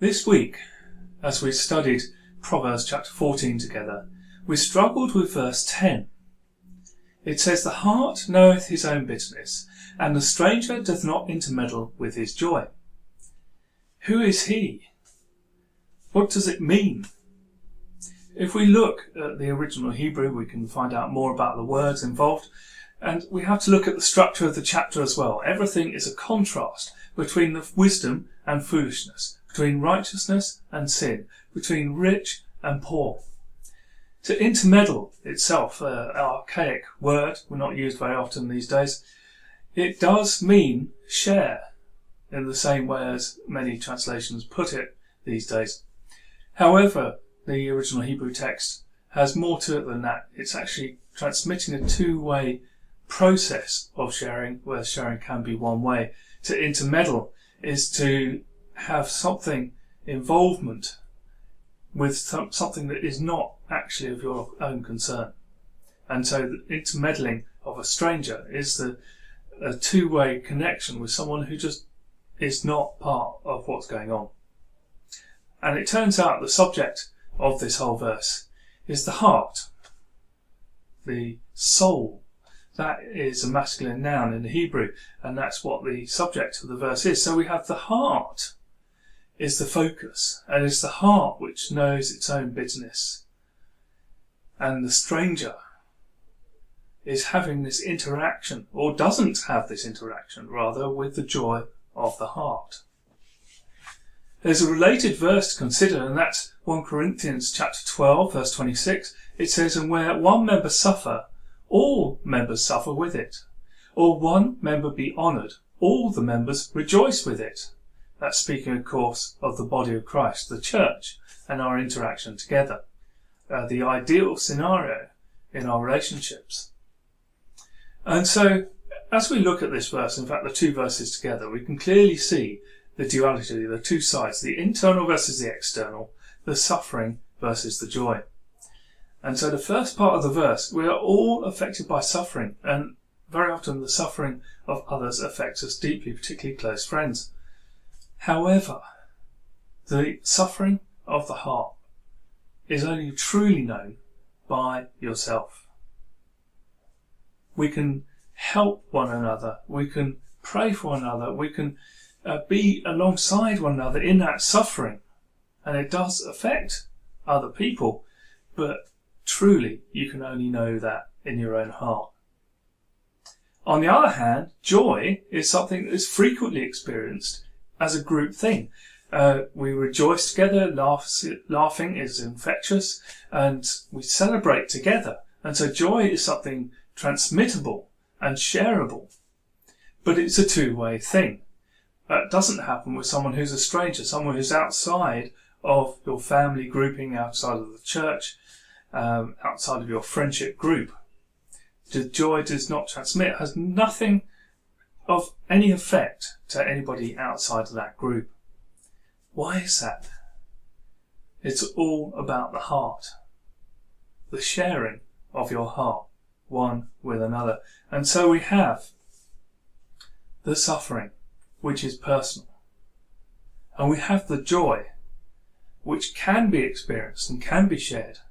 This week, as we studied Proverbs chapter 14 together, we struggled with verse 10. It says, "The heart knoweth his own bitterness, and the stranger doth not intermeddle with his joy." Who is he? What does it mean? If we look at the original Hebrew, we can find out more about the words involved, and we have to look at the structure of the chapter as well. Everything is a contrast between the wisdom and foolishness, between righteousness and sin, between rich and poor. To intermeddle itself, an archaic word, we're not used very often these days, it does mean share, in the same way as many translations put it these days. However, the original Hebrew text has more to it than that. It's actually transmitting a two-way process of sharing, where sharing can be one way. To intermeddle is to have something involvement with something that is not actually of your own concern. And so the intermeddling of a stranger is a two-way connection with someone who just is not part of what's going on. And it turns out the subject of this whole verse is the heart, the soul. That is a masculine noun in the Hebrew, and that's what the subject of the verse is. So we have the heart is the focus, and it's the heart which knows its own bitterness. And the stranger is having this interaction, or doesn't have this interaction, rather, with the joy of the heart. There's a related verse to consider, and that's 1 Corinthians chapter 12, verse 26. It says, "And where one member suffer, all members suffer with it. Or one member be honoured, all the members rejoice with it." That's speaking, of course, of the body of Christ, the church, and our interaction together. The ideal scenario in our relationships. And so, as we look at this verse, in fact the two verses together, we can clearly see the duality, the two sides, the internal versus the external, the suffering versus the joy. And so the first part of the verse, we are all affected by suffering, and very often the suffering of others affects us deeply, particularly close friends. However, the suffering of the heart is only truly known by yourself. We can help one another, we can pray for one another, we can be alongside one another in that suffering, and it does affect other people, but truly you can only know that in your own heart. On the other hand, joy is something that is frequently experienced as a group thing. We rejoice together, laughing is infectious, and we celebrate together. And so joy is something transmittable and shareable, but it's a two-way thing. That doesn't happen with someone who's a stranger, someone who's outside of your family grouping, outside of the church, outside of your friendship group. The joy does not transmit, has nothing of any effect to anybody outside of that group. Why is that? It's all about the heart, the sharing of your heart, one with another. And so we have the suffering, which is personal, and we have the joy, which can be experienced and can be shared,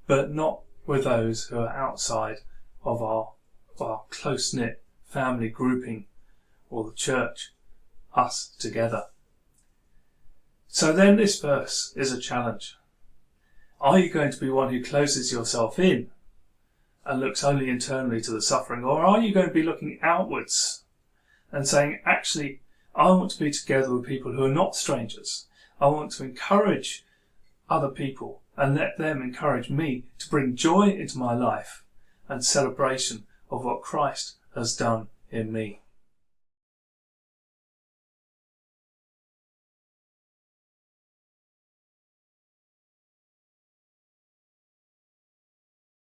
but not with those who are outside of our close-knit family grouping or the church, us together. So then this verse is a challenge. Are you going to be one who closes yourself in and looks only internally to the suffering, or are you going to be looking outwards and saying, actually, I want to be together with people who are not strangers. I want to encourage other people and let them encourage me to bring joy into my life and celebration of what Christ has done in me.